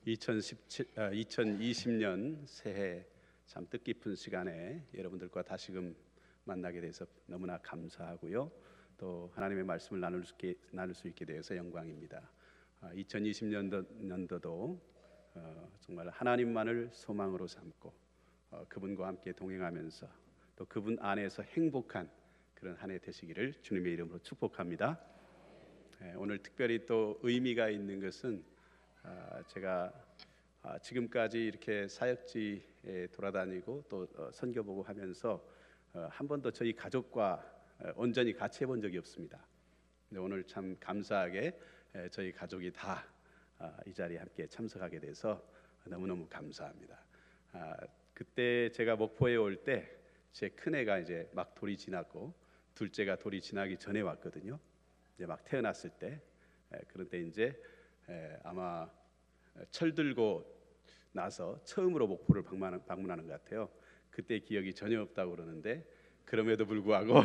2020년 새해 참 뜻깊은 시간에 여러분들과 다시금 만나게 돼서 너무나 감사하고요. 또 하나님의 말씀을 나눌 수 있게 되어서 영광입니다. 2020년도도 정말 하나님만을 소망으로 삼고 그분과 함께 동행하면서 또 그분 안에서 행복한 그런 한 해 되시기를 주님의 이름으로 축복합니다. 오늘 특별히 또 의미가 있는 것은 제가 지금까지 이렇게 사역지에 돌아다니고 또 선교보고 하면서 한 번도 저희 가족과 온전히 같이 해본 적이 없습니다. 근데 오늘 참 감사하게 저희 가족이 다 이 자리에 함께 참석하게 돼서 너무너무 감사합니다. 그때 제가 목포에 올 때 제 큰애가 이제 막 돌이 지났고 둘째가 돌이 지나기 전에 왔거든요. 이제 막 태어났을 때 그런데 이제 아마 철들고 나서 처음으로 목포를 방문하는 것 같아요. 그때 기억이 전혀 없다고 그러는데 그럼에도 불구하고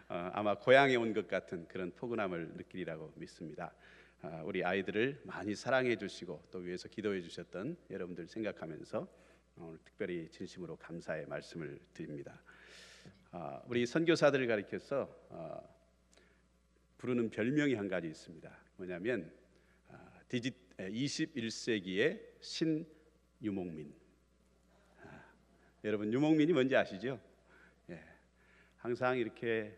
아마 고향에 온 것 같은 그런 포근함을 느끼리라고 믿습니다. 우리 아이들을 많이 사랑해 주시고 또 위해서 기도해 주셨던 여러분들 생각하면서 오늘 특별히 진심으로 감사의 말씀을 드립니다. 우리 선교사들을 가리켜서 부르는 별명이 한 가지 있습니다. 뭐냐면 21세기의 신유목민. 여러분 유목민이 뭔지 아시죠? 항상 이렇게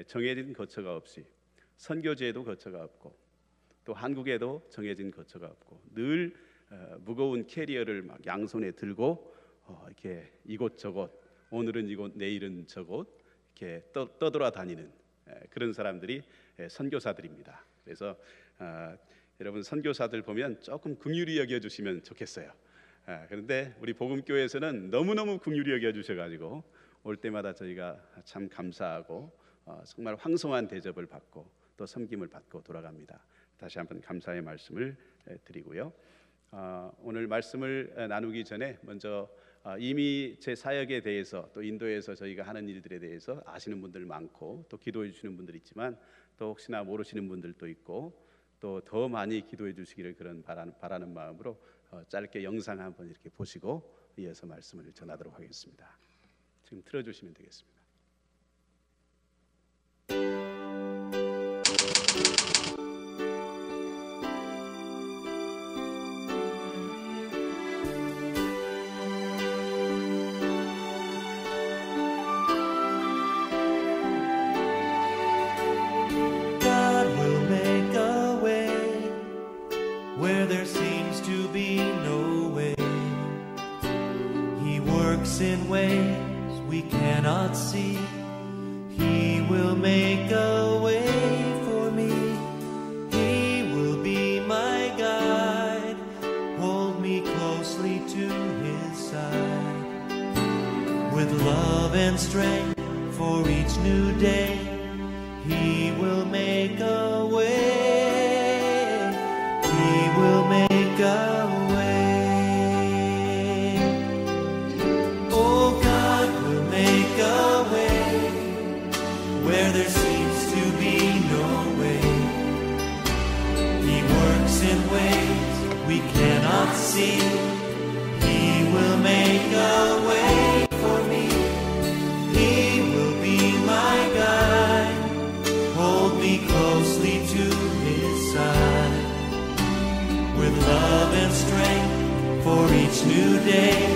정해진 거처가 없이 선교지에도 거처가 없고 또 한국에도 정해진 거처가 없고 늘 무거운 캐리어를 막 양손에 들고 이렇게 이곳저곳 오늘은 이곳 내일은 저곳 이렇게 떠돌아다니는 그런 사람들이 선교사들입니다. 그래서 여러분 선교사들 보면 조금 긍휼히 여겨주시면 좋겠어요. 그런데 우리 복음교회에서는 너무너무 긍휼히 여겨주셔가지고 올 때마다 저희가 참 감사하고 정말 황송한 대접을 받고 또 섬김을 받고 돌아갑니다. 다시 한번 감사의 말씀을 드리고요. 오늘 말씀을 나누기 전에 먼저 이미 제 사역에 대해서 또 인도에서 저희가 하는 일들에 대해서 아시는 분들 많고 또 기도해 주시는 분들 있지만 또 혹시나 모르시는 분들도 있고 또 더 많이 기도해 주시기를 그런 바라는 마음으로 짧게 영상 한번 이렇게 보시고 이어서 말씀을 전하도록 하겠습니다. 지금 틀어주시면 되겠습니다. In ways we cannot see, He will make a way for me. He will be my guide, hold me closely to His side. With love and strength for each new day, He will make a way. He will make a way. Where there seems to be no way, He works in ways we cannot see. He will make a way for me. He will be my guide, hold me closely to His side. With love and strength for each new day,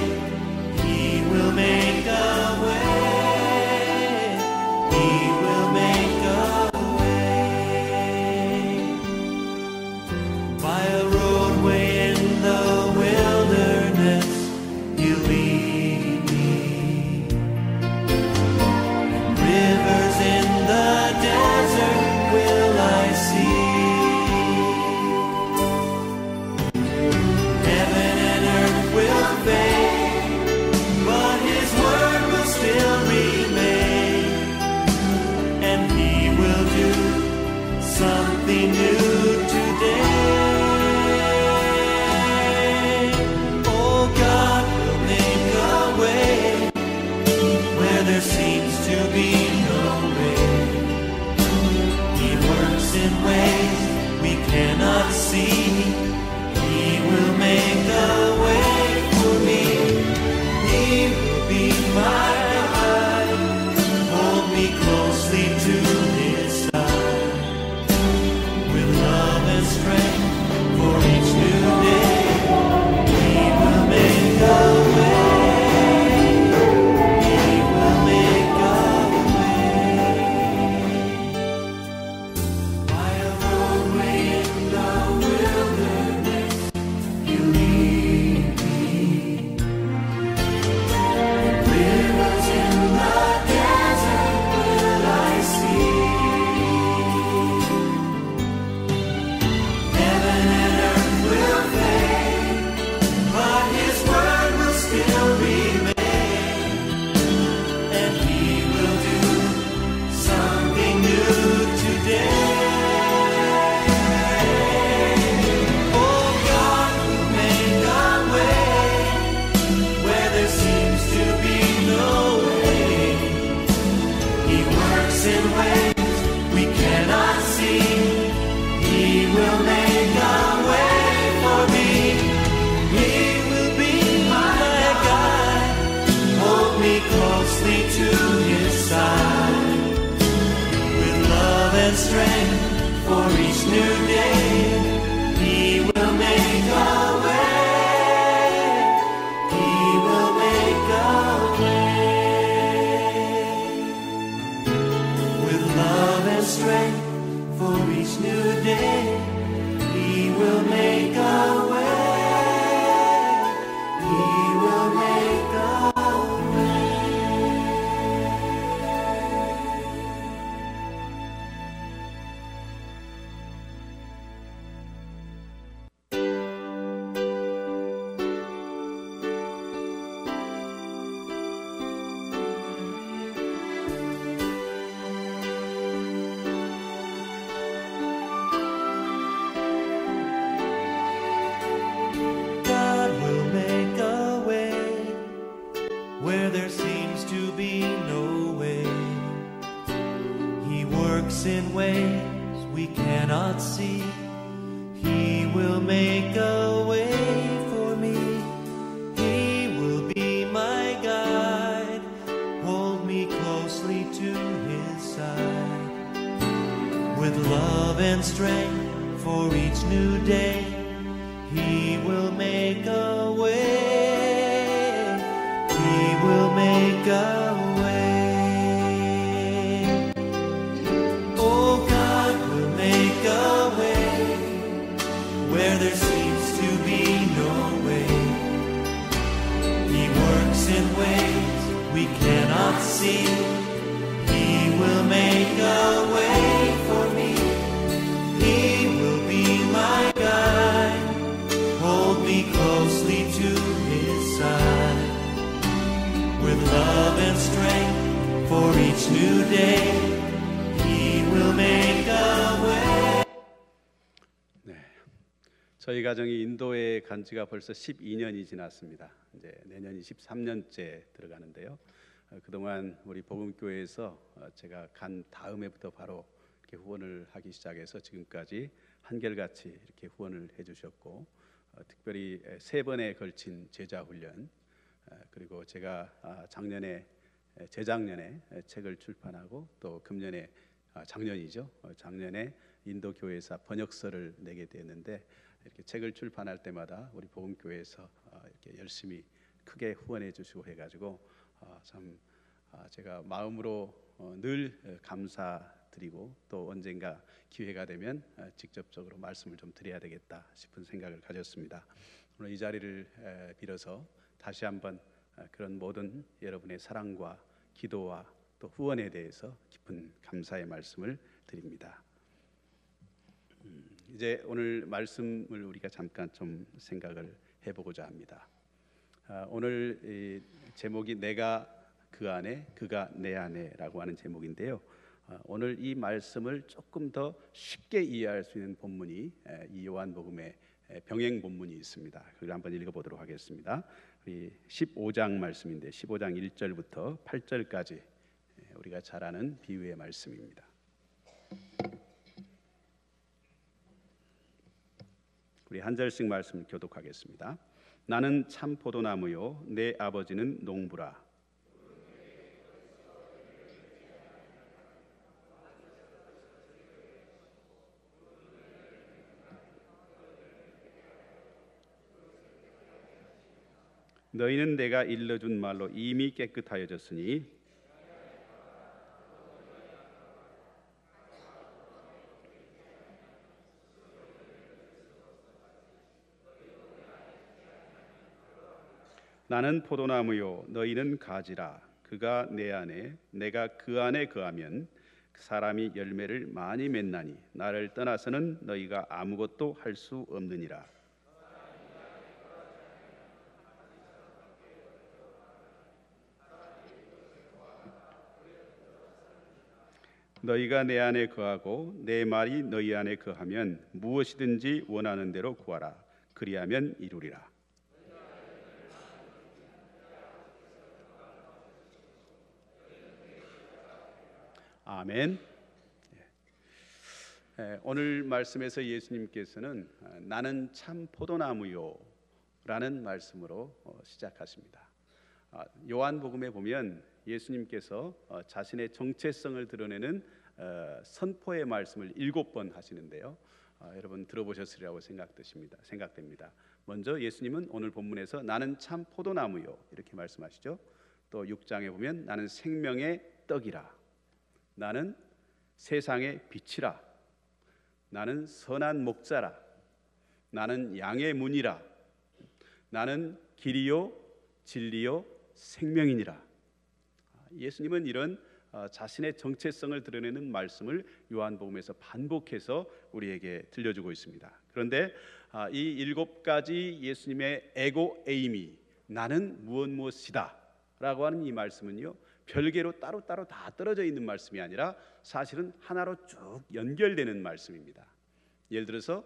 He will make a way. Heaven and earth will fade, see. He will make a way for me. He will be my guide. Hold me closely to his side. With love and strength for each new day, he will make a way. He will make a way. Oh, God will make a way where there seems to be no way. He works in ways we cannot see. He will make a way for me. He will be my guide. Hold me closely to his side. With love and strength for each new day, he will make a way. 네, 저희 가정이 인도에 간 지가 벌써 12년이 지났습니다. 이제 내년이 13년째 들어가는데요. 그동안 우리 복음교회에서 제가 간 다음해부터 바로 이렇게 후원을 하기 시작해서 지금까지 한결같이 이렇게 후원을 해주셨고, 특별히 3번에 걸친 제자훈련, 그리고 제가 재작년에 책을 출판하고 또 금년에 작년이죠. 작년에 인도 교회사 번역서를 내게 되었는데, 이렇게 책을 출판할 때마다 우리 복음교회에서 이렇게 열심히 크게 후원해 주시고 해가지고 참 제가 마음으로 늘 감사드리고, 또 언젠가 기회가 되면 직접적으로 말씀을 좀 드려야 되겠다 싶은 생각을 가졌습니다. 오늘 이 자리를 빌어서 다시 한번 그런 모든 여러분의 사랑과 기도와 또 후원에 대해서 깊은 감사의 말씀을 드립니다. 이제 오늘 말씀을 우리가 잠깐 좀 생각을 해보고자 합니다. 오늘 이 제목이 내가 그 안에 그가 내 안에라고 하는 제목인데요. 오늘 이 말씀을 조금 더 쉽게 이해할 수 있는 본문이 이 요한복음의 병행 본문이 있습니다. 그걸 한번 읽어보도록 하겠습니다. 우리 15장 말씀인데 15장 1절부터 8절까지 우리가 잘 아는 비유의 말씀입니다. 우리 한 절씩 말씀 교독하겠습니다. 나는 참 포도나무요 내 아버지는 농부라. 너희는 내가 일러준 말로 이미 깨끗하여졌으니 나는 포도나무요 너희는 가지라. 그가 내 안에 내가 그 안에 거하면 사람이 열매를 많이 맺나니 나를 떠나서는 너희가 아무것도 할 수 없느니라. 너희가 내 안에 거하고 내 말이 너희 안에 거하면 무엇이든지 원하는 대로 구하라. 그리하면 이루리라. 아멘. 오늘 말씀에서 예수님께서는 나는 참 포도나무요 라는 말씀으로 시작하십니다. 요한복음에 보면 예수님께서 자신의 정체성을 드러내는 선포의 말씀을 7번 하시는데요. 여러분 들어보셨으리라고 생각됩니다. 먼저 예수님은 오늘 본문에서 나는 참 포도나무요 이렇게 말씀하시죠. 또 6장에 보면 나는 생명의 떡이라. 나는 세상의 빛이라. 나는 선한 목자라. 나는 양의 문이라. 나는 길이요 진리요 생명이니라. 예수님은 이런 자신의 정체성을 드러내는 말씀을 요한복음에서 반복해서 우리에게 들려주고 있습니다. 그런데 이 7가지 예수님의 에고 에이미 나는 무엇이다 라고 하는 이 말씀은요, 별개로 따로따로 다 떨어져 있는 말씀이 아니라 사실은 하나로 쭉 연결되는 말씀입니다. 예를 들어서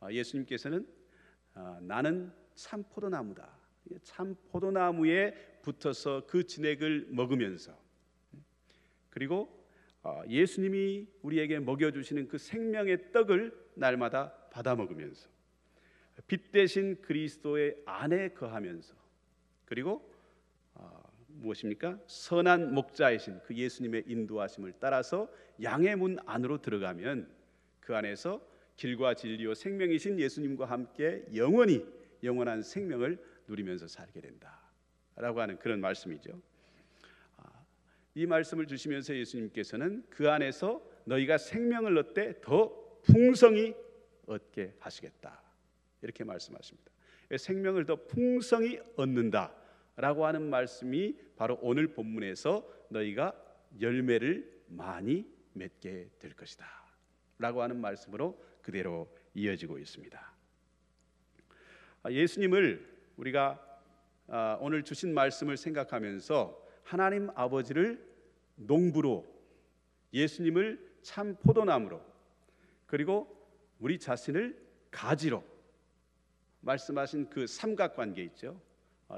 예수님께서는 나는 참 포도나무다. 참 포도나무에 붙어서 그 진액을 먹으면서, 그리고 예수님이 우리에게 먹여주시는 그 생명의 떡을 날마다 받아 먹으면서 빛 대신 그리스도의 안에 거하면서, 그리고 무엇입니까? 선한 목자이신 그 예수님의 인도하심을 따라서 양의 문 안으로 들어가면 그 안에서 길과 진리요 생명이신 예수님과 함께 영원한 생명을 누리면서 살게 된다라고 하는 그런 말씀이죠. 이 말씀을 주시면서 예수님께서는 그 안에서 너희가 생명을 얻되 더 풍성히 얻게 하시겠다, 이렇게 말씀하십니다. 생명을 더 풍성히 얻는다라고 하는 말씀이 바로 오늘 본문에서 너희가 열매를 많이 맺게 될 것이다 라고 하는 말씀으로 그대로 이어지고 있습니다. 예수님을 우리가 오늘 주신 말씀을 생각하면서 하나님 아버지를 농부로, 예수님을 참 포도나무로, 그리고 우리 자신을 가지로 말씀하신 그 삼각관계 있죠.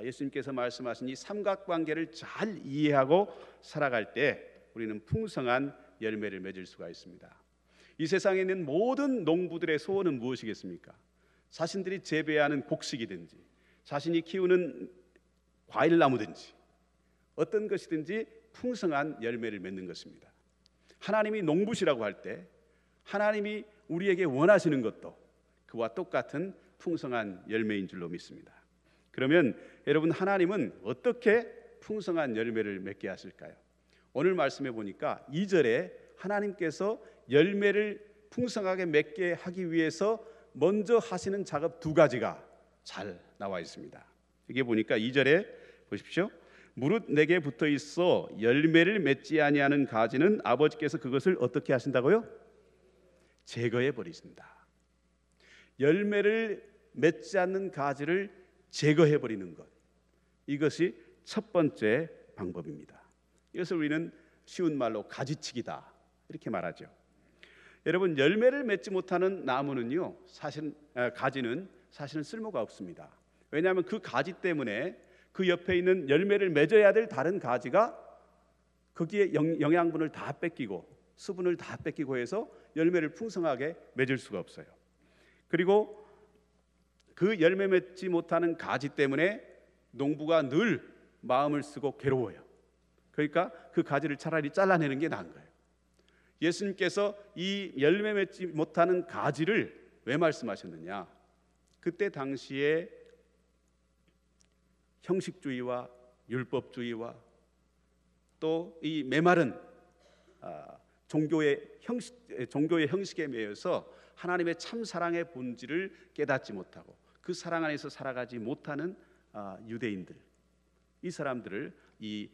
예수님께서 말씀하신 이 삼각관계를 잘 이해하고 살아갈 때 우리는 풍성한 열매를 맺을 수가 있습니다. 이 세상에 있는 모든 농부들의 소원은 무엇이겠습니까? 자신들이 재배하는 곡식이든지 자신이 키우는 과일나무든지 어떤 것이든지 풍성한 열매를 맺는 것입니다. 하나님이 농부시라고 할 때 하나님이 우리에게 원하시는 것도 그와 똑같은 풍성한 열매인 줄로 믿습니다. 그러면 여러분, 하나님은 어떻게 풍성한 열매를 맺게 하실까요? 오늘 말씀해 보니까 2절에 하나님께서 열매를 풍성하게 맺게 하기 위해서 먼저 하시는 작업 두 가지가 잘 나와 있습니다. 여기 보니까 2절에 보십시오. 무릇 내게 붙어 있어 열매를 맺지 아니하는 가지는 아버지께서 그것을 어떻게 하신다고요? 제거해 버리신다. 열매를 맺지 않는 가지를 제거해 버리는 것, 이것이 첫 번째 방법입니다. 이것을 우리는 쉬운 말로 가지치기다 이렇게 말하죠. 여러분, 열매를 맺지 못하는 나무는요, 가지는 사실은 쓸모가 없습니다. 왜냐하면 그 가지 때문에 그 옆에 있는 열매를 맺어야 될 다른 가지가 거기에 영양분을 다 뺏기고 수분을 다 뺏기고 해서 열매를 풍성하게 맺을 수가 없어요. 그리고 그 열매 맺지 못하는 가지 때문에 농부가 늘 마음을 쓰고 괴로워요. 그러니까 그 가지를 차라리 잘라내는 게 나은 거예요. 예수님께서 이 열매 맺지 못하는 가지를 왜 말씀하셨느냐? 그때 당시에 형식주의와 율법주의와 또 이 메마른 종교의 형식에 매여서 하나님의 참 사랑의 본질을 깨닫지 못하고 그 사랑 안에서 살아가지 못하는 유대인들, 이 사람들을 이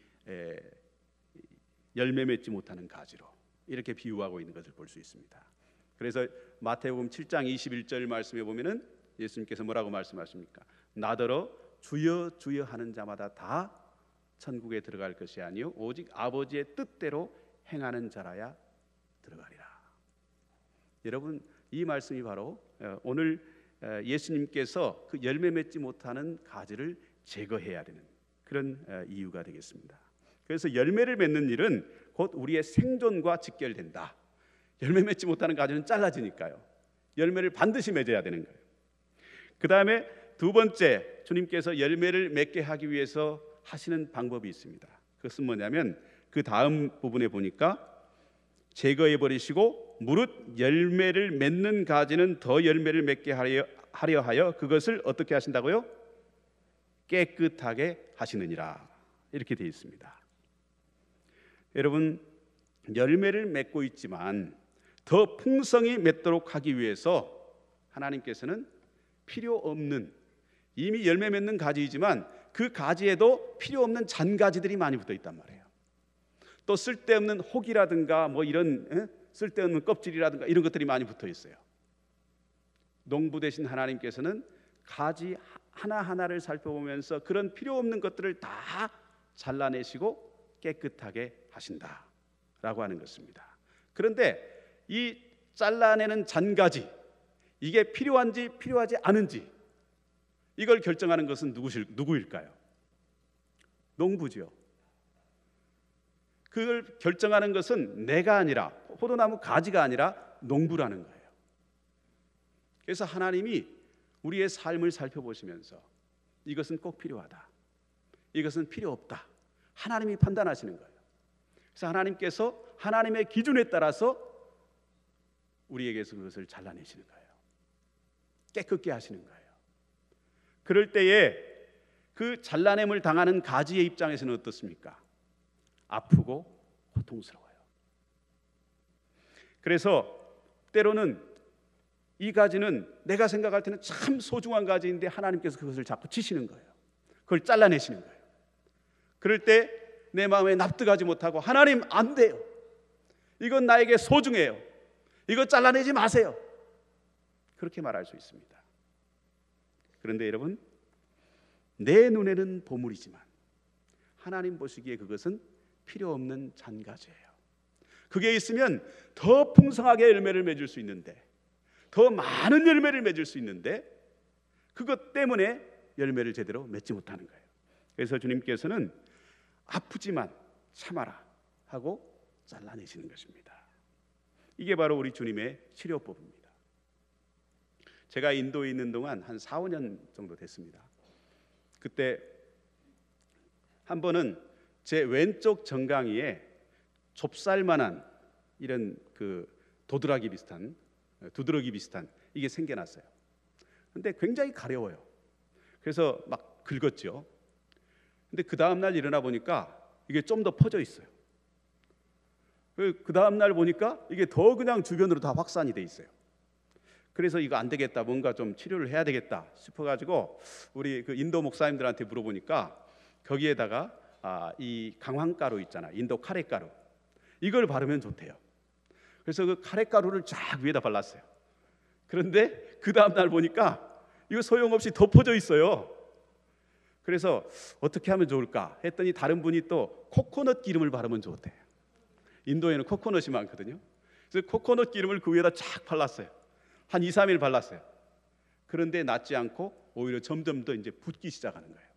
열매 맺지 못하는 가지로 이렇게 비유하고 있는 것을 볼 수 있습니다. 그래서 마태복음 7장 21절 말씀에 보면은 예수님께서 뭐라고 말씀하십니까? 나더러 주여 주여 하는 자마다 다 천국에 들어갈 것이 아니요 오직 아버지의 뜻대로 행하는 자라야 들어가리라. 여러분, 이 말씀이 바로 오늘 예수님께서 그 열매 맺지 못하는 가지를 제거해야 되는 그런 이유가 되겠습니다. 그래서 열매를 맺는 일은 곧 우리의 생존과 직결된다. 열매 맺지 못하는 가지는 잘라지니까요. 열매를 반드시 맺어야 되는 거예요. 그 다음에 두 번째, 주님께서 열매를 맺게 하기 위해서 하시는 방법이 있습니다. 그것은 뭐냐면 그 다음 부분에 보니까 제거해 버리시고 무릇 열매를 맺는 가지는 더 열매를 맺게 하려 하여 그것을 어떻게 하신다고요? 깨끗하게 하시느니라, 이렇게 되어 있습니다. 여러분, 열매를 맺고 있지만 더 풍성히 맺도록 하기 위해서 하나님께서는 필요 없는, 이미 열매 맺는 가지이지만 그 가지에도 필요 없는 잔가지들이 많이 붙어 있단 말이에요. 또 쓸데없는 혹이라든가 뭐 이런 쓸데없는 껍질이라든가 이런 것들이 많이 붙어 있어요. 농부 되신 하나님께서는 가지 하나하나를 살펴보면서 그런 필요 없는 것들을 다 잘라내시고 깨끗하게 하신다라고 하는 것입니다. 그런데 이 잘라내는 잔가지, 이게 필요한지 필요하지 않은지 이걸 결정하는 것은 누구일까요? 농부죠. 그걸 결정하는 것은 내가 아니라, 포도나무 가지가 아니라 농부라는 거예요. 그래서 하나님이 우리의 삶을 살펴보시면서 이것은 꼭 필요하다, 이것은 필요 없다, 하나님이 판단하시는 거예요. 그래서 하나님께서 하나님의 기준에 따라서 우리에게서 그것을 잘라내시는 거예요. 깨끗게 하시는 거예요. 그럴 때에 그 잘라냄을 당하는 가지의 입장에서는 어떻습니까? 아프고 고통스러워요. 그래서 때로는 이 가지는 내가 생각할 때는 참 소중한 가지인데 하나님께서 그것을 자꾸 치시는 거예요. 그걸 잘라내시는 거예요. 그럴 때 내 마음에 납득하지 못하고, 하나님 안 돼요, 이건 나에게 소중해요, 이거 잘라내지 마세요, 그렇게 말할 수 있습니다. 그런데 여러분, 내 눈에는 보물이지만 하나님 보시기에 그것은 필요 없는 잔가지예요. 그게 있으면 더 풍성하게 열매를 맺을 수 있는데, 더 많은 열매를 맺을 수 있는데, 그것 때문에 열매를 제대로 맺지 못하는 거예요. 그래서 주님께서는 아프지만 참아라 하고 잘라내시는 것입니다. 이게 바로 우리 주님의 치료법입니다. 제가 인도에 있는 동안 한 4, 5년 정도 됐습니다. 그때 한 번은 제 왼쪽 정강이에 좁쌀만한 이런 그 도드라기 비슷한, 두드러기 비슷한 이게 생겨났어요. 근데 굉장히 가려워요. 그래서 막 긁었죠. 근데 그 다음 날 일어나 보니까 이게 좀 더 퍼져 있어요. 그 다음 날 보니까 이게 더 그냥 주변으로 다 확산이 돼 있어요. 그래서 이거 안 되겠다, 뭔가 좀 치료를 해야 되겠다 싶어가지고 우리 그 인도 목사님들한테 물어보니까 거기에다가 이 강황가루 있잖아, 인도 카레가루, 이걸 바르면 좋대요. 그래서 그 카레가루를 쫙 위에다 발랐어요. 그런데 그 다음 날 보니까 이거 소용없이 덮어져 있어요. 그래서 어떻게 하면 좋을까 했더니 다른 분이 또 코코넛 기름을 바르면 좋대요. 인도에는 코코넛이 많거든요. 그래서 코코넛 기름을 그 위에다 쫙 발랐어요. 한 2, 3일 발랐어요. 그런데 낫지 않고 오히려 점점 더 이제 붓기 시작하는 거예요.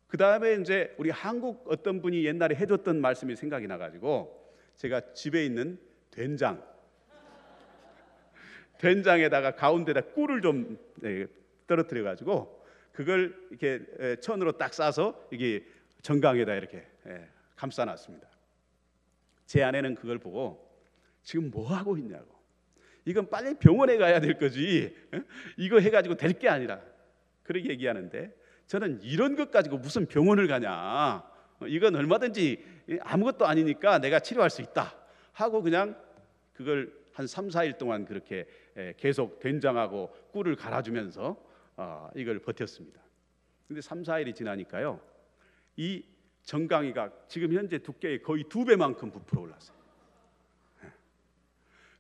그 다음에 이제 우리 한국 어떤 분이 옛날에 해줬던 말씀이 생각이 나가지고 제가 집에 있는 된장에다가 가운데다 꿀을 좀 떨어뜨려 가지고 그걸 이렇게 천으로 딱 싸서 이게 정강에다 이렇게 감싸놨습니다. 제 아내는 그걸 보고 지금 뭐 하고 있냐고, 이건 빨리 병원에 가야 될 거지, 이거 해가지고 될 게 아니라, 그렇게 얘기하는데 저는 이런 것 가지고 무슨 병원을 가냐, 이건 얼마든지 아무것도 아니니까 내가 치료할 수 있다 하고 그냥 그걸 한 3, 4일 동안 그렇게 계속 된장하고 꿀을 갈아주면서 이걸 버텼습니다. 근데 3, 4일이 지나니까요, 이 정강이가 지금 현재 두께의 거의 2배만큼 부풀어 올랐어요.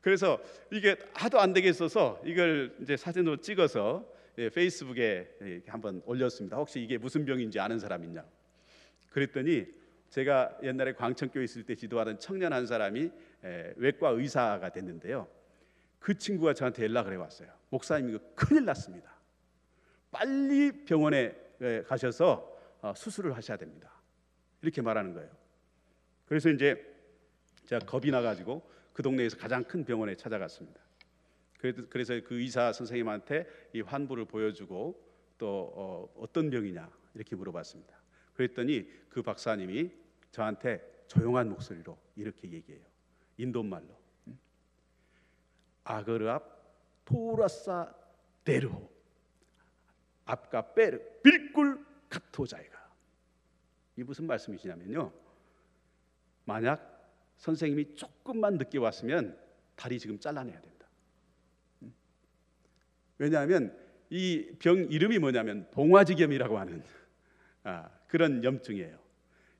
그래서 이게 하도 안 되겠어서 이걸 이제 사진으로 찍어서 페이스북에 한번 올렸습니다. 혹시 이게 무슨 병인지 아는 사람 있냐? 그랬더니 제가 옛날에 광천교회 있을 때 지도하던 청년 한 사람이 외과 의사가 됐는데요, 그 친구가 저한테 연락을 해왔어요. 목사님, 이거 큰일 났습니다. 빨리 병원에 가셔서 수술을 하셔야 됩니다. 이렇게 말하는 거예요. 그래서 이제 제가 겁이 나가지고 그 동네에서 가장 큰 병원에 찾아갔습니다. 그래서 그 의사 선생님한테 이 환부를 보여주고 또 어떤 병이냐 이렇게 물어봤습니다. 그랬더니 그 박사님이 저한테 조용한 목소리로 이렇게 얘기해요. 인도말로. 아그르압 토라사 데르호 앞가 빼르 빌꿀 카토자이가. 이 무슨 말씀이시냐면요, 만약 선생님이 조금만 늦게 왔으면 다리 지금 잘라내야 된다. 왜냐하면 이 병 이름이 뭐냐면 봉화지겸이라고 하는 그런 염증이에요.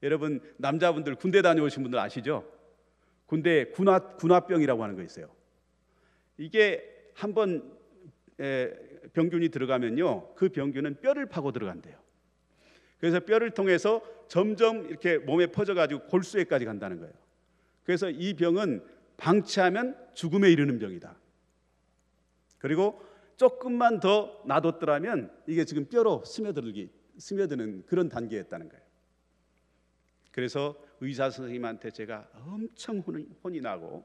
여러분 남자분들 군대 다녀오신 분들 아시죠? 군대 군화병이라고 하는 거 있어요. 이게 한번 병균이 들어가면요, 그 병균은 뼈를 파고 들어간대요. 그래서 뼈를 통해서 점점 이렇게 몸에 퍼져가지고 골수에까지 간다는 거예요. 그래서 이 병은 방치하면 죽음에 이르는 병이다. 그리고 조금만 더 놔뒀더라면 이게 지금 뼈로 스며드는 그런 단계였다는 거예요. 그래서 의사 선생님한테 제가 엄청 혼이 나고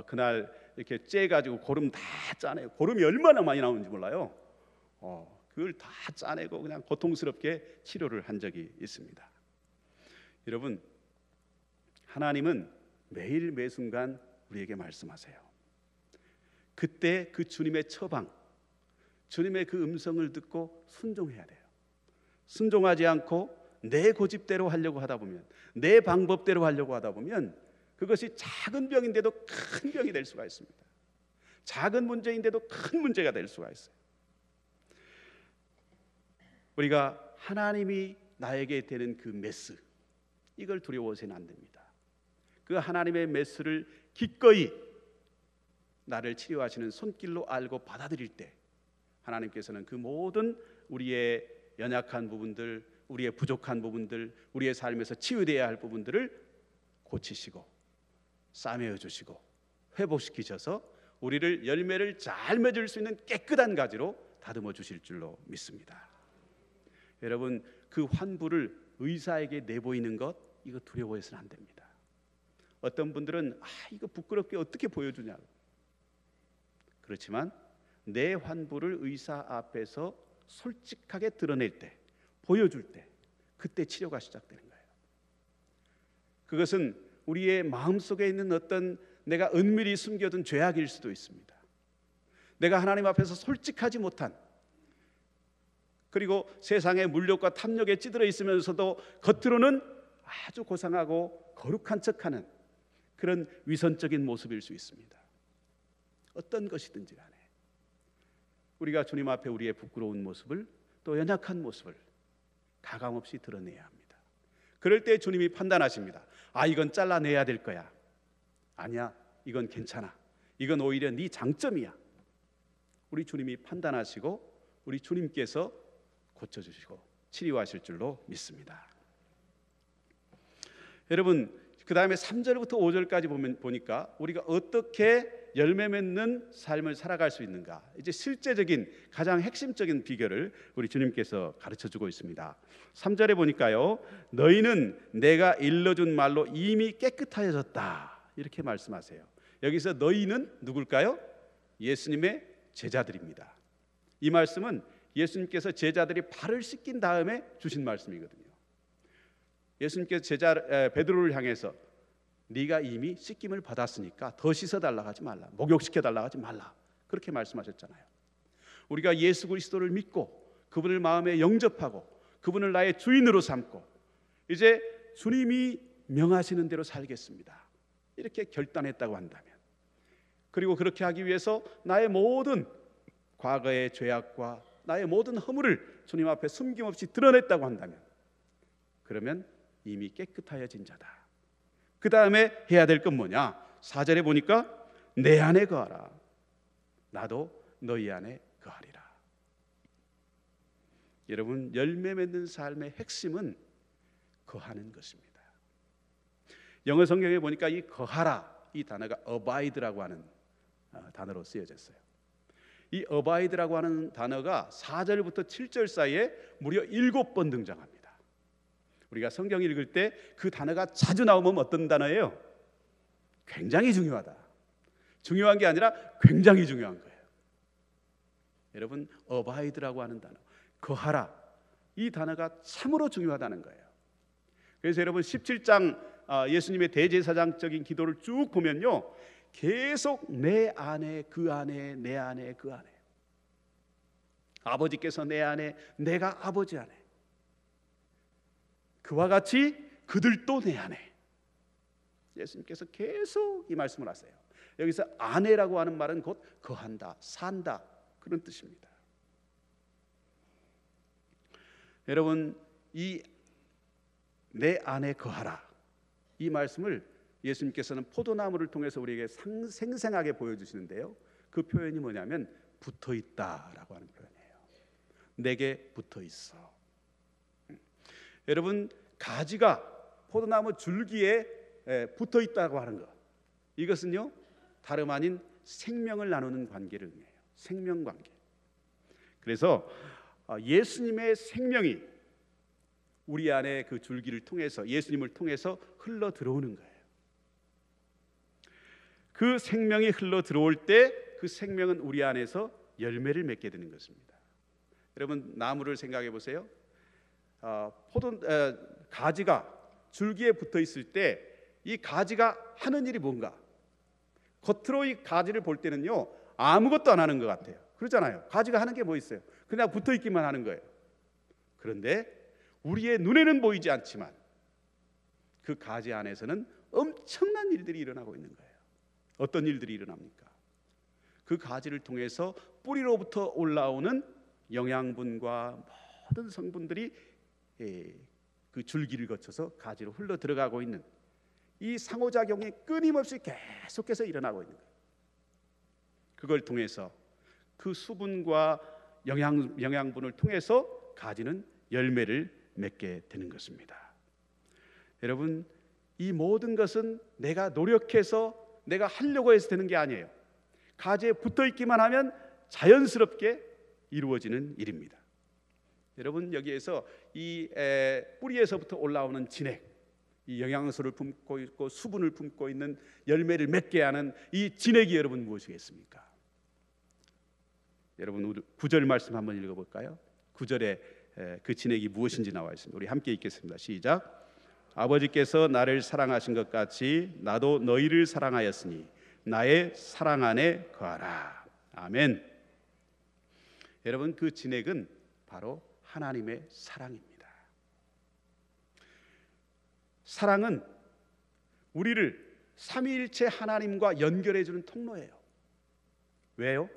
그날 이렇게 째가지고 고름 다 짜내고, 고름이 얼마나 많이 나오는지 몰라요. 그걸 다 짜내고 그냥 고통스럽게 치료를 한 적이 있습니다. 여러분, 하나님은 매일 매순간 우리에게 말씀하세요. 그때 그 주님의 처방, 주님의 그 음성을 듣고 순종해야 돼요. 순종하지 않고 내 고집대로 하려고 하다 보면, 내 방법대로 하려고 하다 보면 그것이 작은 병인데도 큰 병이 될 수가 있습니다. 작은 문제인데도 큰 문제가 될 수가 있어요. 우리가 하나님이 나에게 되는 그 메스, 이걸 두려워서는 안 됩니다. 그 하나님의 메스를 기꺼이 나를 치료하시는 손길로 알고 받아들일 때 하나님께서는 그 모든 우리의 연약한 부분들, 우리의 부족한 부분들, 우리의 삶에서 치유되어야 할 부분들을 고치시고 싸매어 주시고 회복시키셔서 우리를 열매를 잘 맺을 수 있는 깨끗한 가지로 다듬어 주실 줄로 믿습니다. 여러분, 그 환부를 의사에게 내보이는 것, 이거 두려워해서는 안 됩니다. 어떤 분들은 이거 부끄럽게 어떻게 보여주냐고. 그렇지만 내 환부를 의사 앞에서 솔직하게 드러낼 때, 보여줄 때, 그때 치료가 시작되는 거예요. 그것은 우리의 마음속에 있는 어떤 내가 은밀히 숨겨둔 죄악일 수도 있습니다. 내가 하나님 앞에서 솔직하지 못한, 그리고 세상의 물욕과 탐욕에 찌들어 있으면서도 겉으로는 아주 고상하고 거룩한 척하는 그런 위선적인 모습일 수 있습니다. 어떤 것이든지 간에 우리가 주님 앞에 우리의 부끄러운 모습을, 또 연약한 모습을 가감없이 드러내야 합니다. 그럴 때 주님이 판단하십니다. 이건 잘라내야 될 거야. 아니야, 이건 괜찮아. 이건 오히려 네 장점이야. 우리 주님이 판단하시고 우리 주님께서 고쳐주시고 치료하실 줄로 믿습니다. 여러분, 그 다음에 3절부터 5절까지 보니까 우리가 어떻게 열매 맺는 삶을 살아갈 수 있는가, 이제 실제적인 가장 핵심적인 비결을 우리 주님께서 가르쳐주고 있습니다. 3절에 보니까요, 너희는 내가 일러준 말로 이미 깨끗하여졌다, 이렇게 말씀하세요. 여기서 너희는 누굴까요? 예수님의 제자들입니다. 이 말씀은 예수님께서 제자들이 발을 씻긴 다음에 주신 말씀이거든요. 예수님께서 베드로를 향해서 네가 이미 씻김을 받았으니까 더 씻어달라고 하지 말라, 목욕시켜달라고 하지 말라, 그렇게 말씀하셨잖아요. 우리가 예수 그리스도를 믿고 그분을 마음에 영접하고 그분을 나의 주인으로 삼고 이제 주님이 명하시는 대로 살겠습니다, 이렇게 결단했다고 한다면, 그리고 그렇게 하기 위해서 나의 모든 과거의 죄악과 나의 모든 허물을 주님 앞에 숨김없이 드러냈다고 한다면, 그러면 이미 깨끗하여진 자다. 그 다음에 해야 될 건 뭐냐? 4절에 보니까 내 안에 거하라, 나도 너희 안에 거하리라. 여러분, 열매 맺는 삶의 핵심은 거하는 것입니다. 영어 성경에 보니까 이 거하라, 이 단어가 abide라고 하는 단어로 쓰여졌어요. 이 abide라고 하는 단어가 4절부터 7절 사이에 무려 7번 등장합니다. 우리가 성경 읽을 때 그 단어가 자주 나오면 어떤 단어예요? 굉장히 중요하다. 중요한 게 아니라 굉장히 중요한 거예요. 여러분, abide라고 하는 단어, 거하라, 이 단어가 참으로 중요하다는 거예요. 그래서 여러분 17장 예수님의 대제사장적인 기도를 쭉 보면요, 계속 내 안에, 그 안에, 내 안에, 그 안에, 아버지께서 내 안에, 내가 아버지 안에, 그와 같이 그들도 내 안에. 예수님께서 계속 이 말씀을 하세요. 여기서 안에라고 하는 말은 곧 거한다, 산다, 그런 뜻입니다. 여러분, 이 내 안에 거하라, 이 말씀을 예수님께서는 포도나무를 통해서 우리에게 생생하게 보여주시는데요, 그 표현이 뭐냐면 붙어있다라고 하는 표현이에요. 내게 붙어있어. 여러분, 가지가 포도나무 줄기에 붙어있다고 하는 것, 이것은요 다름 아닌 생명을 나누는 관계를 의미해요. 생명관계. 그래서 예수님의 생명이 우리 안에 그 줄기를 통해서, 예수님을 통해서 흘러 들어오는 거예요. 그 생명이 흘러 들어올 때 그 생명은 우리 안에서 열매를 맺게 되는 것입니다. 여러분, 나무를 생각해 보세요. 가지가 줄기에 붙어 있을 때 이 가지가 하는 일이 뭔가? 겉으로 이 가지를 볼 때는요, 아무것도 안 하는 것 같아요. 그러잖아요. 가지가 하는 게 뭐 있어요? 그냥 붙어 있기만 하는 거예요. 그런데 우리의 눈에는 보이지 않지만 그 가지 안에서는 엄청난 일들이 일어나고 있는 거예요. 어떤 일들이 일어납니까? 그 가지를 통해서 뿌리로부터 올라오는 영양분과 모든 성분들이 그 줄기를 거쳐서 가지로 흘러 들어가고 있는 이 상호작용이 끊임없이 계속해서 일어나고 있는 거예요. 그걸 통해서 그 수분과 영양분을 통해서 가지는 열매를 맺게 되는 것입니다. 여러분, 이 모든 것은 내가 노력해서 내가 하려고 해서 되는 게 아니에요. 가지에 붙어 있기만 하면 자연스럽게 이루어지는 일입니다. 여러분, 여기에서 이 뿌리에서부터 올라오는 진액, 이 영양소를 품고 있고 수분을 품고 있는 열매를 맺게 하는 이 진액이 여러분 무엇이겠습니까? 여러분, 9절 말씀 한번 읽어볼까요? 9절에 그 진액이 무엇인지 나와 있습니다. 우리 함께 읽겠습니다. 시작. 아버지께서 나를 사랑하신 것 같이 나도 너희를 사랑하였으니 나의 사랑 안에 거하라. 아멘. 여러분, 그 진액은 바로 하나님의 사랑입니다. 사랑은 우리를 삼위일체 하나님과 연결해주는 통로예요. 왜요?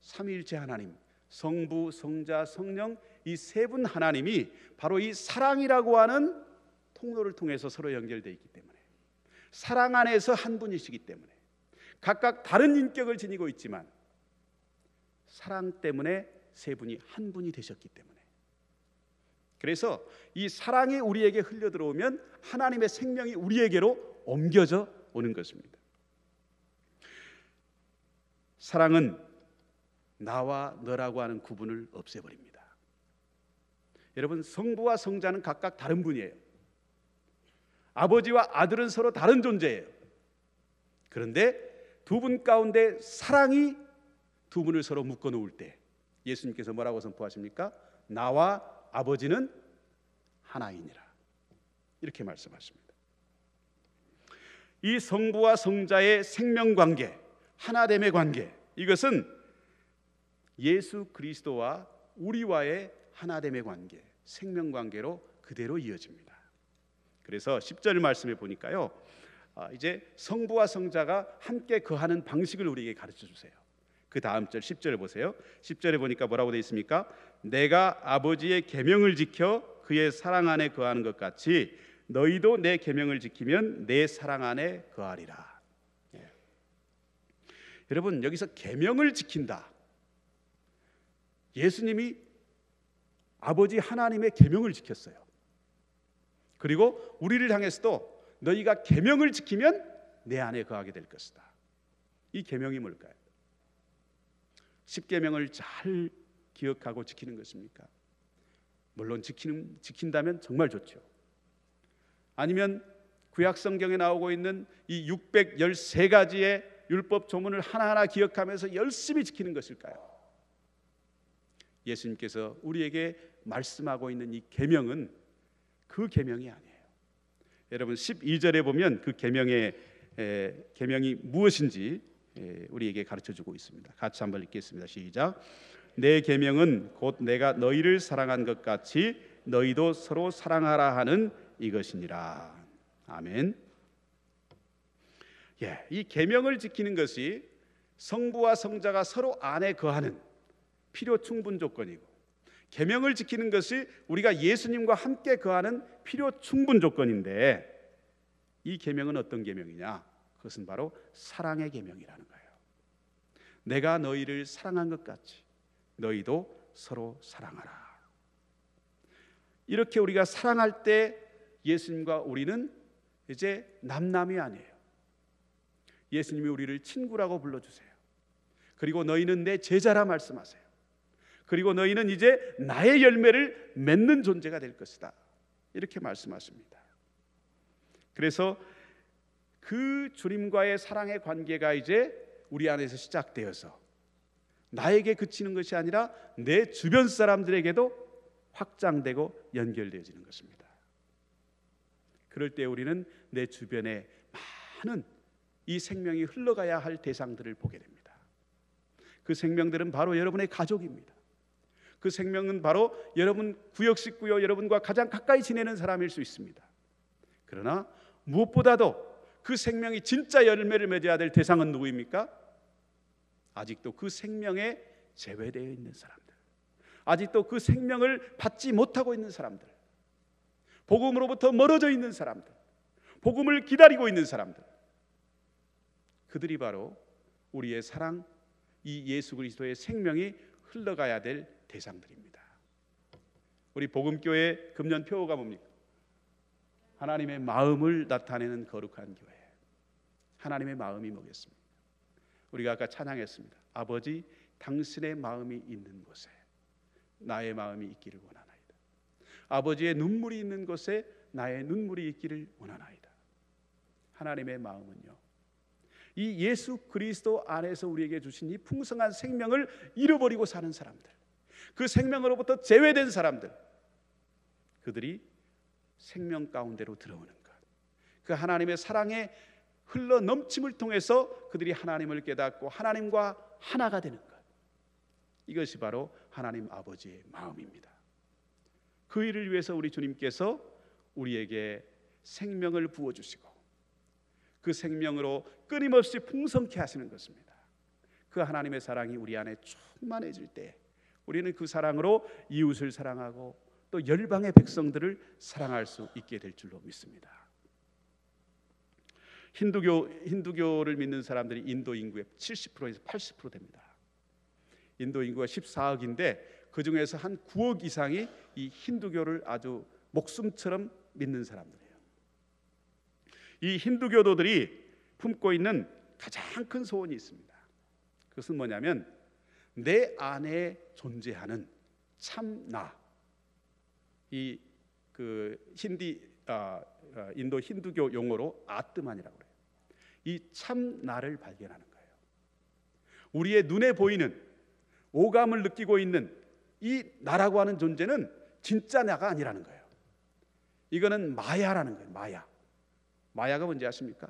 삼위일체 하나님, 성부, 성자, 성령, 이 세 분 하나님이 바로 이 사랑이라고 하는 통로를 통해서 서로 연결되어 있기 때문에, 사랑 안에서 한 분이시기 때문에, 각각 다른 인격을 지니고 있지만 사랑 때문에 세 분이 한 분이 되셨기 때문에, 그래서 이 사랑이 우리에게 흘려 들어오면 하나님의 생명이 우리에게로 옮겨져 오는 것입니다. 사랑은 나와 너라고 하는 구분을 없애버립니다. 여러분, 성부와 성자는 각각 다른 분이에요. 아버지와 아들은 서로 다른 존재예요. 그런데 두 분 가운데 사랑이 두 분을 서로 묶어 놓을 때 예수님께서 뭐라고 선포하십니까? 나와 아버지는 하나이니라, 이렇게 말씀하십니다. 이 성부와 성자의 생명관계, 하나됨의 관계, 이것은 예수 그리스도와 우리와의 하나됨의 관계, 생명관계로 그대로 이어집니다. 그래서 10절 말씀에 보니까요, 이제 성부와 성자가 함께 거하는 방식을 우리에게 가르쳐 주세요. 그 다음 절 10절을 보세요. 10절에 보니까 뭐라고 되어 있습니까? 내가 아버지의 계명을 지켜 그의 사랑 안에 거하는 것 같이 너희도 내 계명을 지키면 내 사랑 안에 거하리라. 예. 여러분, 여기서 계명을 지킨다, 예수님이 아버지 하나님의 계명을 지켰어요. 그리고 우리를 향해서도 너희가 계명을 지키면 내 안에 거하게 될 것이다. 이 계명이 뭘까요? 10계명을 잘 기억하고 지키는 것입니까? 물론 지킨다면 정말 좋죠. 아니면 구약 성경에 나오고 있는 이 613가지의 율법 조문을 하나하나 기억하면서 열심히 지키는 것일까요? 예수님께서 우리에게 말씀하고 있는 이 계명은 그 계명이 아니에요. 여러분, 12절에 보면 그 계명이 무엇인지 우리에게 가르쳐주고 있습니다. 같이 한번 읽겠습니다. 시작. 내 계명은 곧 내가 너희를 사랑한 것 같이 너희도 서로 사랑하라 하는 이것이니라. 아멘. 예, 이 계명을 지키는 것이 성부와 성자가 서로 안에 거하는 필요 충분 조건이고, 계명을 지키는 것이 우리가 예수님과 함께 거하는 필요 충분 조건인데, 이 계명은 어떤 계명이냐? 그것은 바로 사랑의 계명이라는 거예요. 내가 너희를 사랑한 것 같이 너희도 서로 사랑하라. 이렇게 우리가 사랑할 때 예수님과 우리는 이제 남남이 아니에요. 예수님이 우리를 친구라고 불러주세요. 그리고 너희는 내 제자라 말씀하세요. 그리고 너희는 이제 나의 열매를 맺는 존재가 될 것이다. 이렇게 말씀하십니다. 그래서 그 주님과의 사랑의 관계가 이제 우리 안에서 시작되어서 나에게 그치는 것이 아니라 내 주변 사람들에게도 확장되고 연결되어지는 것입니다. 그럴 때 우리는 내 주변에 많은 이 생명이 흘러가야 할 대상들을 보게 됩니다. 그 생명들은 바로 여러분의 가족입니다. 그 생명은 바로 여러분 구역 식구요, 여러분과 가장 가까이 지내는 사람일 수 있습니다. 그러나 무엇보다도 그 생명이 진짜 열매를 맺어야 될 대상은 누구입니까? 아직도 그 생명에 제외되어 있는 사람들, 아직도 그 생명을 받지 못하고 있는 사람들, 복음으로부터 멀어져 있는 사람들, 복음을 기다리고 있는 사람들, 그들이 바로 우리의 사랑, 이 예수 그리스도의 생명이 흘러가야 될 대상들입니다. 우리 복음교회 금년 표어가 뭡니까? 하나님의 마음을 나타내는 거룩한 교회. 하나님의 마음이 뭐겠습니까? 우리가 아까 찬양했습니다. 아버지, 당신의 마음이 있는 곳에 나의 마음이 있기를 원하나이다. 아버지의 눈물이 있는 곳에 나의 눈물이 있기를 원하나이다. 하나님의 마음은요, 이 예수 그리스도 안에서 우리에게 주신 이 풍성한 생명을 잃어버리고 사는 사람들, 그 생명으로부터 제외된 사람들, 그들이 생명 가운데로 들어오는 것, 그 하나님의 사랑의 흘러 넘침을 통해서 그들이 하나님을 깨닫고 하나님과 하나가 되는 것, 이것이 바로 하나님 아버지의 마음입니다. 그 일을 위해서 우리 주님께서 우리에게 생명을 부어주시고 그 생명으로 끊임없이 풍성케 하시는 것입니다. 그 하나님의 사랑이 우리 안에 충만해질 때 우리는 그 사랑으로 이웃을 사랑하고 또 열방의 백성들을 사랑할 수 있게 될 줄로 믿습니다. 힌두교를 믿는 사람들이 인도 인구의 70%에서 80% 됩니다. 인도 인구가 14억인데 그 중에서 한 9억 이상이 이 힌두교를 아주 목숨처럼 믿는 사람들이에요. 이 힌두교도들이 품고 있는 가장 큰 소원이 있습니다. 그것은 뭐냐면 내 안에 존재하는 참나, 이 인도 힌두교 용어로 아트만이라고 그래요. 이 참나를 발견하는 거예요. 우리의 눈에 보이는 오감을 느끼고 있는 이 나라고 하는 존재는 진짜 나가 아니라는 거예요. 이거는 마야라는 거예요. 마야. 마야가 뭔지 아십니까?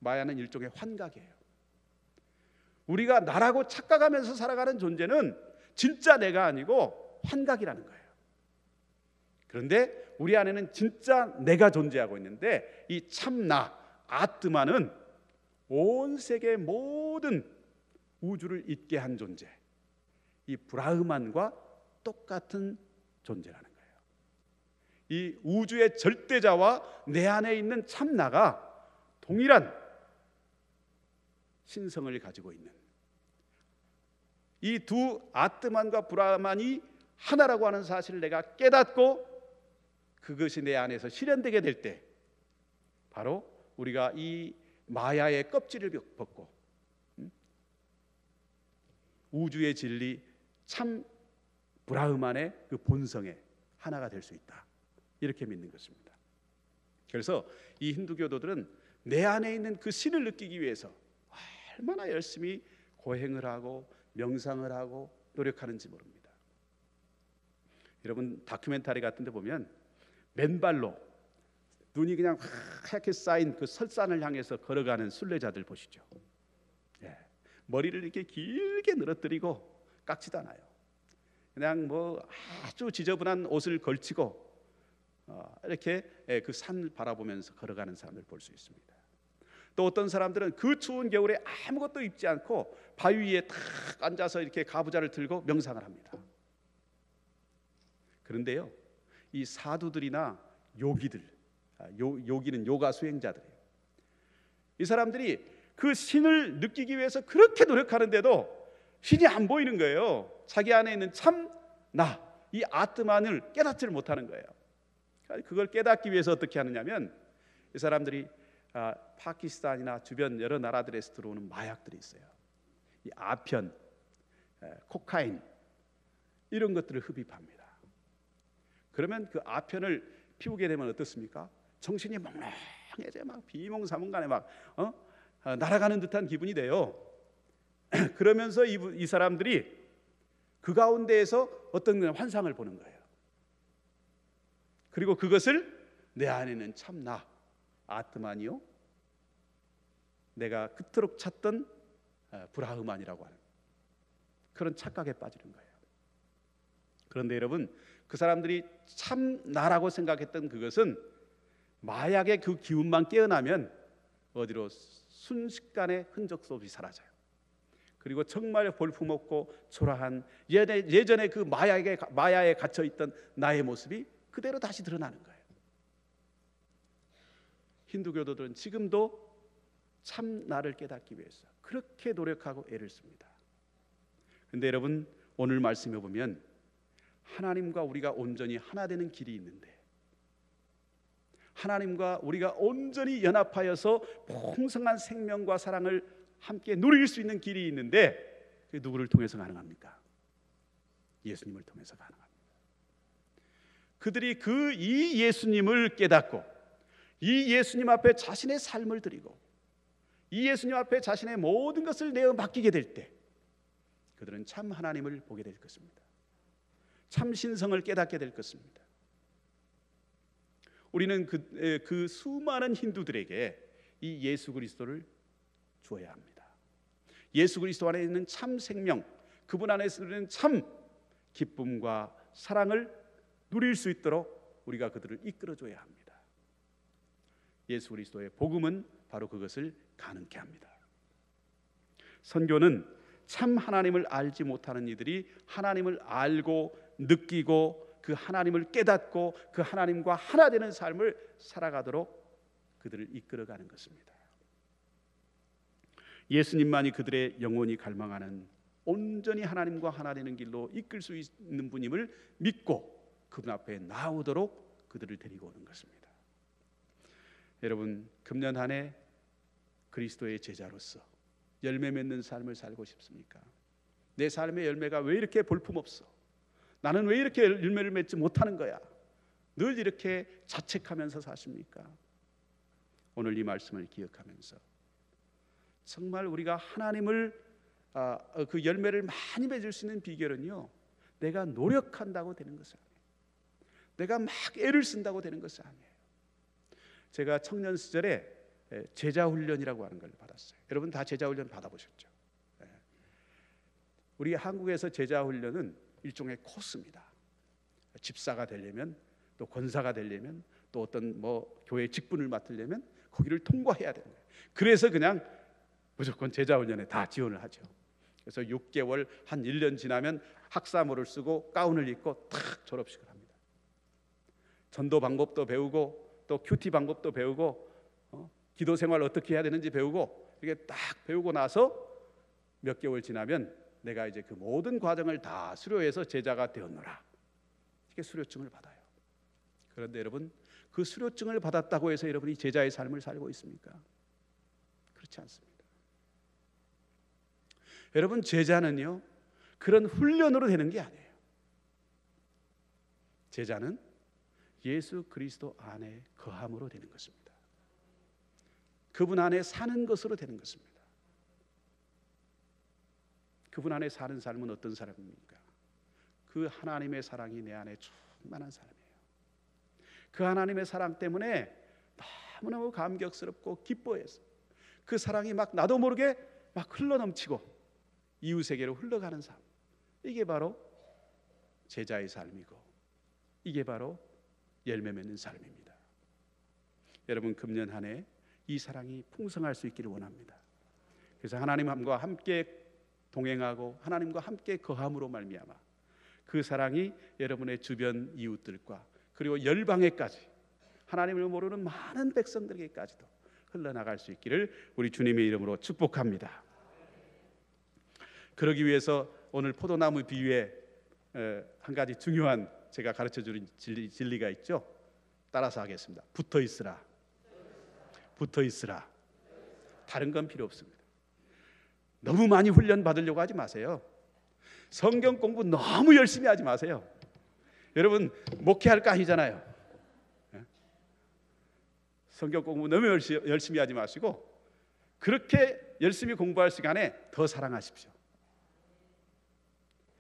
마야는 일종의 환각이에요. 우리가 나라고 착각하면서 살아가는 존재는 진짜 내가 아니고 환각이라는 거예요. 그런데 우리 안에는 진짜 내가 존재하고 있는데 이 참나, 아트만은 온 세계 모든 우주를 있게 한 존재, 이 브라흐만과 똑같은 존재라는 거예요. 이 우주의 절대자와 내 안에 있는 참나가 동일한 신성을 가지고 있는 이 두 아트만과 브라흐만이 하나라고 하는 사실을 내가 깨닫고 그것이 내 안에서 실현되게 될 때 바로 우리가 이 마야의 껍질을 벗고 우주의 진리 참 브라흐만의 그 본성에 하나가 될 수 있다, 이렇게 믿는 것입니다. 그래서 이 힌두교도들은 내 안에 있는 그 신을 느끼기 위해서 얼마나 열심히 고행을 하고 명상을 하고 노력하는지 모릅니다. 여러분 다큐멘터리 같은 데 보면 맨발로 눈이 그냥 하얗게 쌓인 그 설산을 향해서 걸어가는 순례자들 보시죠. 머리를 이렇게 길게 늘어뜨리고 깎지도 않아요. 그냥 뭐 아주 지저분한 옷을 걸치고 이렇게 그 산을 바라보면서 걸어가는 사람을 볼 수 있습니다. 또 어떤 사람들은 그 추운 겨울에 아무것도 입지 않고 바위 위에 탁 앉아서 이렇게 가부좌를 들고 명상을 합니다. 그런데요, 이 사두들이나 요기들, 요기는 요가 수행자들이에요. 이 사람들이 그 신을 느끼기 위해서 그렇게 노력하는데도 신이 안 보이는 거예요. 자기 안에 있는 참 나, 이 아트만을 깨닫지를 못하는 거예요. 그걸 깨닫기 위해서 어떻게 하느냐면 이 사람들이 파키스탄이나 주변 여러 나라들에서 들어오는 마약들이 있어요. 이 아편, 코카인, 이런 것들을 흡입합니다. 그러면 그 아편을 피우게 되면 어떻습니까? 정신이 멍멍해져 막 비몽사몽간에 막 날아가는 듯한 기분이 돼요. 그러면서 이 사람들이 그 가운데에서 어떤 환상을 보는 거예요. 그리고 그것을 내 안에는 참나 아트만이요 내가 그토록 찾던 브라흐만이라고 하는 그런 착각에 빠지는 거예요. 그런데 여러분, 그 사람들이 참 나라고 생각했던 그것은 마약의 그 기운만 깨어나면 어디로 순식간에 흔적도 없이 사라져요. 그리고 정말 볼품없고 초라한 예전에 그 마야에 갇혀있던 나의 모습이 그대로 다시 드러나는 거예요. 힌두교도들은 지금도 참 나를 깨닫기 위해서 그렇게 노력하고 애를 씁니다. 그런데 여러분, 오늘 말씀해 보면 하나님과 우리가 온전히 하나 되는 길이 있는데, 하나님과 우리가 온전히 연합하여서 풍성한 생명과 사랑을 함께 누릴 수 있는 길이 있는데, 그게 누구를 통해서 가능합니까? 예수님을 통해서 가능합니다. 그들이 이 예수님을 깨닫고 이 예수님 앞에 자신의 삶을 드리고 이 예수님 앞에 자신의 모든 것을 내어 맡기게 될 때 그들은 참 하나님을 보게 될 것입니다. 참 신성을 깨닫게 될 것입니다. 우리는 그 수많은 힌두들에게 이 예수 그리스도를 주어야 합니다. 예수 그리스도 안에 있는 참 생명, 그분 안에 있는 참 기쁨과 사랑을 누릴 수 있도록 우리가 그들을 이끌어줘야 합니다. 예수 그리스도의 복음은 바로 그것을 가능케 합니다. 선교는 참 하나님을 알지 못하는 이들이 하나님을 알고 느끼고 그 하나님을 깨닫고 그 하나님과 하나 되는 삶을 살아가도록 그들을 이끌어가는 것입니다. 예수님만이 그들의 영혼이 갈망하는 온전히 하나님과 하나 되는 길로 이끌 수 있는 분임을 믿고 그분 앞에 나오도록 그들을 데리고 오는 것입니다. 여러분, 금년 한 해 그리스도의 제자로서 열매 맺는 삶을 살고 싶습니까? 내 삶의 열매가 왜 이렇게 볼품없어? 나는 왜 이렇게 열매를 맺지 못하는 거야? 늘 이렇게 자책하면서 사십니까? 오늘 이 말씀을 기억하면서 정말 우리가 하나님을 그 열매를 많이 맺을 수 있는 비결은요, 내가 노력한다고 되는 것은 아니에요. 내가 막 애를 쓴다고 되는 것은 아니에요. 제가 청년 시절에 제자훈련이라고 하는 걸 받았어요. 여러분 다 제자훈련 받아보셨죠? 우리 한국에서 제자훈련은 일종의 코스입니다. 집사가 되려면, 또 권사가 되려면, 또 어떤 교회 직분을 맡으려면 거기를 통과해야 되는 거예요. 그래서 그냥 무조건 제자훈련에 다 지원을 하죠. 그래서 6개월, 한 1년 지나면 학사모를 쓰고 가운을 입고 탁 졸업식을 합니다. 전도 방법도 배우고 또 큐티 방법도 배우고 기도 생활 어떻게 해야 되는지 배우고, 이게 딱 배우고 나서 몇 개월 지나면 내가 이제 그 모든 과정을 다 수료해서 제자가 되었노라, 이렇게 수료증을 받아요. 그런데 여러분, 그 수료증을 받았다고 해서 여러분이 제자의 삶을 살고 있습니까? 그렇지 않습니다. 여러분, 제자는요 그런 훈련으로 되는 게 아니에요. 제자는 예수 그리스도 안에 거함으로 되는 것입니다. 그분 안에 사는 것으로 되는 것입니다. 그분 안에 사는 삶은 어떤 삶입니까? 그 하나님의 사랑이 내 안에 충만한 삶이에요. 그 하나님의 사랑 때문에 너무너무 감격스럽고 기뻐해서 그 사랑이 막 나도 모르게 막 흘러넘치고 이웃에게로 흘러가는 삶, 이게 바로 제자의 삶이고 이게 바로 열매 맺는 삶입니다. 여러분, 금년 한 해 이 사랑이 풍성할 수 있기를 원합니다. 그래서 하나님과 함께 동행하고 하나님과 함께 거함으로 말미암아 그 사랑이 여러분의 주변 이웃들과 그리고 열방에까지, 하나님을 모르는 많은 백성들에게까지도 흘러나갈 수 있기를 우리 주님의 이름으로 축복합니다. 그러기 위해서 오늘 포도나무 비유에 한 가지 중요한 제가 가르쳐주는 진리가 있죠. 따라서 하겠습니다. 붙어 있으라. 붙어 있으라. 다른 건 필요 없습니다. 너무 많이 훈련 받으려고 하지 마세요. 성경 공부 너무 열심히 하지 마세요. 여러분 목회할 거 아니잖아요. 성경 공부 너무 열심히 하지 마시고 그렇게 열심히 공부할 시간에 더 사랑하십시오.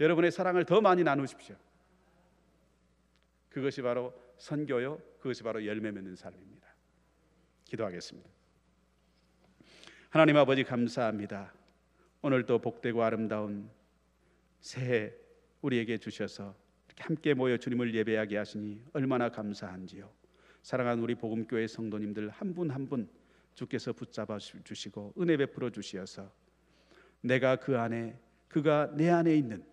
여러분의 사랑을 더 많이 나누십시오. 그것이 바로 선교요, 그것이 바로 열매 맺는 삶입니다. 기도하겠습니다. 하나님 아버지 감사합니다. 오늘도 복되고 아름다운 새해 우리에게 주셔서 이렇게 함께 모여 주님을 예배하게 하시니 얼마나 감사한지요. 사랑하는 우리 복음교회 성도님들 한 분 한 분 주께서 붙잡아 주시고 은혜 베풀어 주시어서 내가 그 안에, 그가 내 안에 있는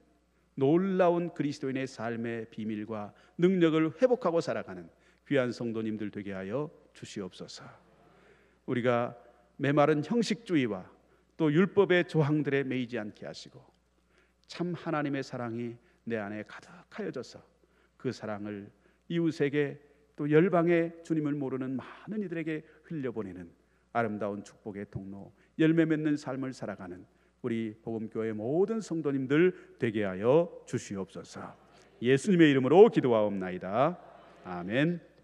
놀라운 그리스도인의 삶의 비밀과 능력을 회복하고 살아가는 귀한 성도님들 되게 하여 주시옵소서. 우리가 메마른 형식주의와 또 율법의 조항들에 매이지 않게 하시고 참 하나님의 사랑이 내 안에 가득하여져서 그 사랑을 이웃에게 또 열방에 주님을 모르는 많은 이들에게 흘려보내는 아름다운 축복의 통로, 열매 맺는 삶을 살아가는 우리 복음교회 모든 성도님들 되게 하여 주시옵소서. 예수님의 이름으로 기도하옵나이다. 아멘.